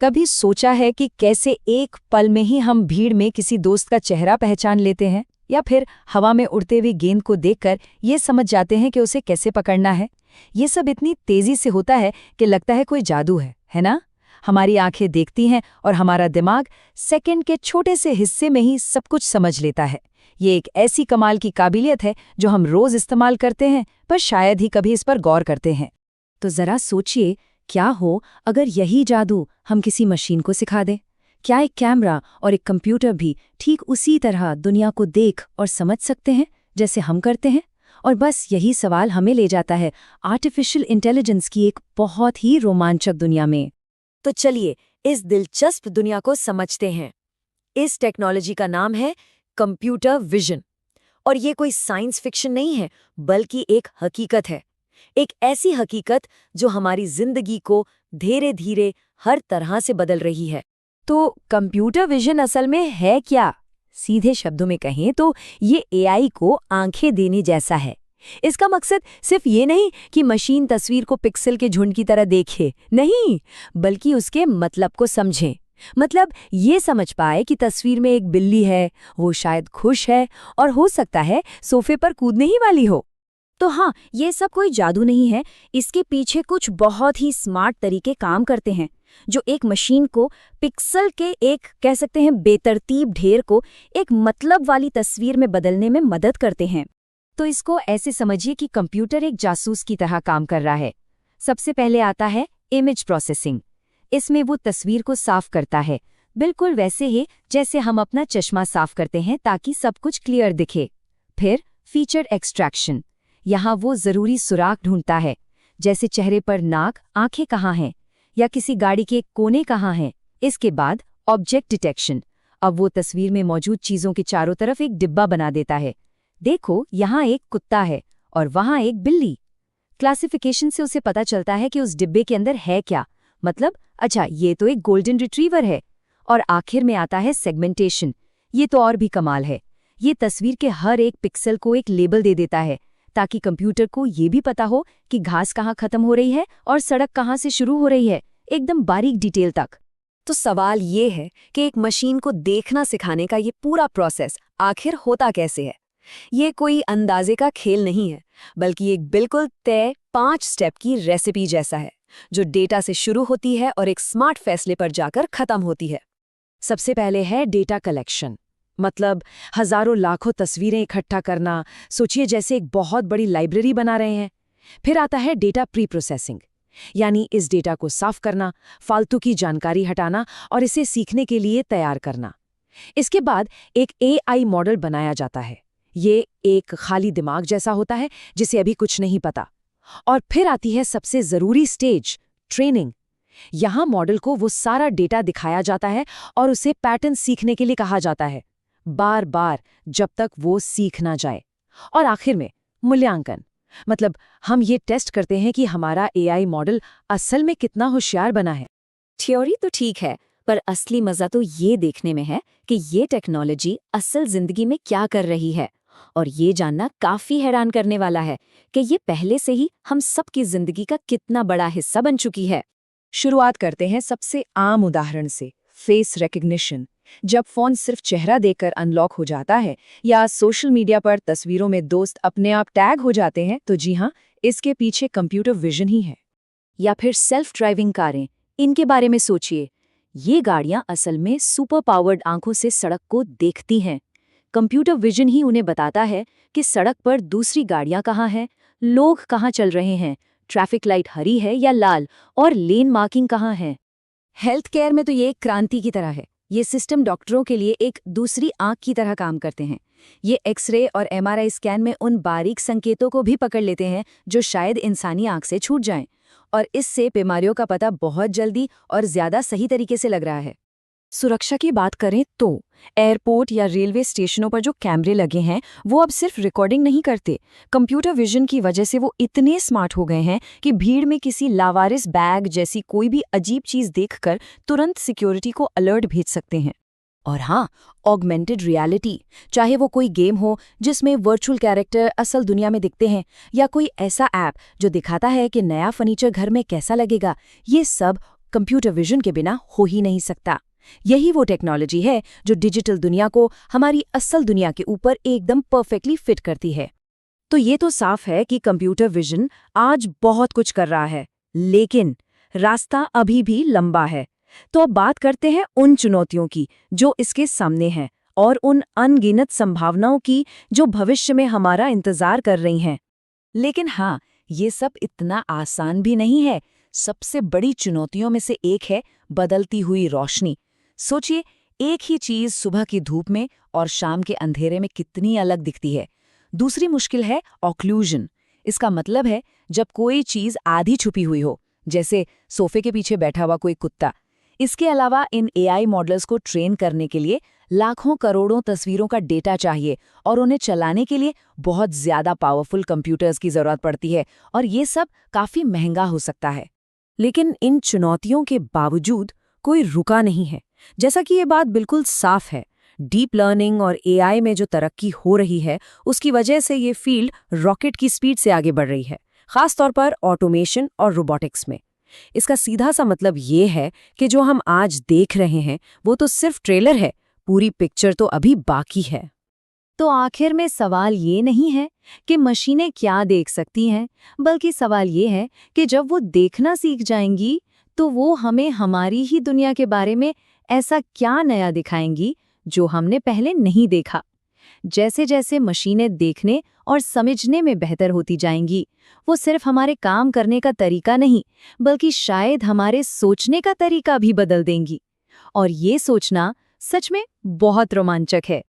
कभी सोचा है कि कैसे एक पल में ही हम भीड़ में किसी दोस्त का चेहरा पहचान लेते हैं, या फिर हवा में उड़ते हुए गेंद को देखकर ये समझ जाते हैं कि उसे कैसे पकड़ना है। ये सब इतनी तेजी से होता है कि लगता है कोई जादू है ना? हमारी आंखें देखती हैं और हमारा दिमाग सेकंड के छोटे से हिस्से में ही सब कुछ समझ लेता है। ये एक ऐसी कमाल की काबिलियत है जो हम रोज इस्तेमाल करते हैं, पर शायद ही कभी इस पर गौर करते हैं। तो जरा सोचिए, क्या हो अगर यही जादू हम किसी मशीन को सिखा दें? क्या एक कैमरा और एक कंप्यूटर भी ठीक उसी तरह दुनिया को देख और समझ सकते हैं जैसे हम करते हैं? और बस यही सवाल हमें ले जाता है आर्टिफिशियल इंटेलिजेंस की एक बहुत ही रोमांचक दुनिया में। तो चलिए इस दिलचस्प दुनिया को समझते हैं। इस टेक्नोलॉजी का नाम है कंप्यूटर विजन। और ये कोई साइंस फिक्शन नहीं है, बल्कि एक हकीकत है। एक ऐसी हकीकत जो हमारी जिंदगी को धीरे धीरे हर तरह से बदल रही है। तो कंप्यूटर विजन असल में है क्या? सीधे शब्दों में कहें तो ये एआई को आंखें देने जैसा है। इसका मकसद सिर्फ ये नहीं कि मशीन तस्वीर को पिक्सल के झुंड की तरह देखे, नहीं, बल्कि उसके मतलब को समझे। मतलब ये समझ पाए कि तस्वीर में एक बिल्ली है, वो शायद खुश है और हो सकता है सोफे पर कूदने ही वाली हो। तो हाँ, ये सब कोई जादू नहीं है। इसके पीछे कुछ बहुत ही स्मार्ट तरीके काम करते हैं, जो एक मशीन को पिक्सल के एक कह सकते हैं बेतरतीब ढेर को एक मतलब वाली तस्वीर में बदलने में मदद करते हैं। तो इसको ऐसे समझिए कि कंप्यूटर एक जासूस की तरह काम कर रहा है। सबसे पहले आता है इमेज प्रोसेसिंग। इसमें वो तस्वीर को साफ करता है, बिल्कुल वैसे ही जैसे हम अपना चश्मा साफ करते हैं ताकि सब कुछ क्लियर दिखे। फिर फीचर एक्सट्रैक्शन। यहाँ वो जरूरी सुराग ढूंढता है, जैसे चेहरे पर नाक, आंखें कहाँ हैं, या किसी गाड़ी के कोने कहाँ हैं। इसके बाद ऑब्जेक्ट डिटेक्शन। अब वो तस्वीर में मौजूद चीजों के चारों तरफ एक डिब्बा बना देता है। देखो, यहाँ एक कुत्ता है और वहाँ एक बिल्ली। क्लासिफिकेशन से उसे पता चलता है कि उस डिब्बे के अंदर है क्या। मतलब, अच्छा, ये तो एक गोल्डन रिट्रीवर है। और आखिर में आता है सेगमेंटेशन। ये तो और भी कमाल है। ये तस्वीर के हर एक पिक्सल को एक लेबल दे देता है, ताकि कंप्यूटर को ये भी पता हो कि घास कहाँ खत्म हो रही है और सड़क कहाँ से शुरू हो रही है, एकदम बारीक डिटेल तक। तो सवाल ये है कि एक मशीन को देखना सिखाने का ये पूरा प्रोसेस आखिर होता कैसे है? ये कोई अंदाजे का खेल नहीं है, बल्कि एक बिल्कुल तय 5 स्टेप की रेसिपी जैसा है, जो डेटा से शुरू होती है और एक स्मार्ट फैसले पर जाकर खत्म होती है। सबसे पहले है डेटा कलेक्शन। मतलब हजारों लाखों तस्वीरें इकट्ठा करना, सोचिए जैसे एक बहुत बड़ी लाइब्रेरी बना रहे हैं। फिर आता है डेटा प्री प्रोसेसिंग, यानी इस डेटा को साफ करना, फालतू की जानकारी हटाना और इसे सीखने के लिए तैयार करना। इसके बाद एक एआई मॉडल बनाया जाता है। ये एक खाली दिमाग जैसा होता है जिसे अभी कुछ नहीं पता। और फिर आती है सबसे जरूरी स्टेज, ट्रेनिंग। यहाँ मॉडल को वो सारा डेटा दिखाया जाता है और उसे पैटर्न सीखने के लिए कहा जाता है, बार बार, जब तक वो सीख ना जाए। और आखिर में मूल्यांकन। मतलब हम ये टेस्ट करते हैं कि हमारा एआई मॉडल असल में कितना होशियार बना है। थ्योरी तो ठीक है, पर असली मजा तो ये देखने में है कि ये टेक्नोलॉजी असल जिंदगी में क्या कर रही है। और ये जानना काफी हैरान करने वाला है कि ये पहले से ही हम सबकी जिंदगी का कितना बड़ा हिस्सा बन चुकी है। शुरुआत करते हैं सबसे आम उदाहरण से, फेस रिकग्निशन। जब फोन सिर्फ चेहरा देखकर अनलॉक हो जाता है, या सोशल मीडिया पर तस्वीरों में दोस्त अपने आप टैग हो जाते हैं, तो जी हाँ, इसके पीछे कंप्यूटर विजन ही है। या फिर सेल्फ ड्राइविंग कारें, इनके बारे में सोचिए। ये गाड़ियां असल में सुपर पावर्ड आंखों से सड़क को देखती हैं। कंप्यूटर विजन ही उन्हें बताता है कि सड़क पर दूसरी गाड़ियां कहाँ हैं, लोग कहाँ चल रहे हैं, ट्रैफिक लाइट हरी है या लाल, और लेन मार्किंग कहाँ है। हेल्थ केयर में तो ये एक क्रांति की तरह है। ये सिस्टम डॉक्टरों के लिए एक दूसरी आंख की तरह काम करते हैं। ये एक्सरे और एमआरआई स्कैन में उन बारीक संकेतों को भी पकड़ लेते हैं जो शायद इंसानी आंख से छूट जाएं, और इससे बीमारियों का पता बहुत जल्दी और ज्यादा सही तरीके से लग रहा है। सुरक्षा की बात करें तो एयरपोर्ट या रेलवे स्टेशनों पर जो कैमरे लगे हैं, वो अब सिर्फ रिकॉर्डिंग नहीं करते। कंप्यूटर विजन की वजह से वो इतने स्मार्ट हो गए हैं कि भीड़ में किसी लावारिस बैग जैसी कोई भी अजीब चीज देखकर तुरंत सिक्योरिटी को अलर्ट भेज सकते हैं। और हाँ, ऑगमेंटेड रियलिटी, चाहे वो कोई गेम हो जिसमें वर्चुअल कैरेक्टर असल दुनिया में दिखते हैं, या कोई ऐसा ऐप जो दिखाता है कि नया फर्नीचर घर में कैसा लगेगा, ये सब कंप्यूटर विजन के बिना हो ही नहीं सकता। यही वो टेक्नोलॉजी है जो डिजिटल दुनिया को हमारी असल दुनिया के ऊपर एकदम परफेक्टली फिट करती है। तो ये तो साफ है कि कंप्यूटर विजन आज बहुत कुछ कर रहा है, लेकिन रास्ता अभी भी लंबा है। तो अब बात करते हैं उन चुनौतियों की जो इसके सामने हैं और उन अनगिनत संभावनाओं की जो भविष्य में हमारा इंतजार कर रही हैं। लेकिन हाँ, ये सब इतना आसान भी नहीं है। सबसे बड़ी चुनौतियों में से एक है बदलती हुई रोशनी। सोचिए, एक ही चीज सुबह की धूप में और शाम के अंधेरे में कितनी अलग दिखती है। दूसरी मुश्किल है ऑक्लूजन। इसका मतलब है जब कोई चीज आधी छुपी हुई हो, जैसे सोफे के पीछे बैठा हुआ कोई कुत्ता। इसके अलावा इन एआई मॉडल्स को ट्रेन करने के लिए लाखों करोड़ों तस्वीरों का डेटा चाहिए और उन्हें चलाने के लिए बहुत ज्यादा पावरफुल कंप्यूटर्स की जरूरत पड़ती है, और ये सब काफी महंगा हो सकता है। लेकिन इन चुनौतियों के बावजूद कोई रुका नहीं है। जैसा कि ये बात बिल्कुल साफ है, डीप लर्निंग और एआई में जो तरक्की हो रही है उसकी वजह से ये फील्ड रॉकेट की स्पीड से आगे बढ़ रही है, खासतौर पर ऑटोमेशन और रोबोटिक्स में। इसका सीधा सा मतलब ये है कि जो हम आज देख रहे हैं वो तो सिर्फ ट्रेलर है, पूरी पिक्चर तो अभी बाकी है। तो आखिर में सवाल ये नहीं है कि मशीनें क्या देख सकती हैं, बल्कि सवाल ये है कि जब वो देखना सीख जाएंगी तो वो हमें हमारी ही दुनिया के बारे में ऐसा क्या नया दिखाएंगी जो हमने पहले नहीं देखा। जैसे जैसे मशीनें देखने और समझने में बेहतर होती जाएंगी, वो सिर्फ हमारे काम करने का तरीका नहीं, बल्कि शायद हमारे सोचने का तरीका भी बदल देंगी। और ये सोचना सच में बहुत रोमांचक है।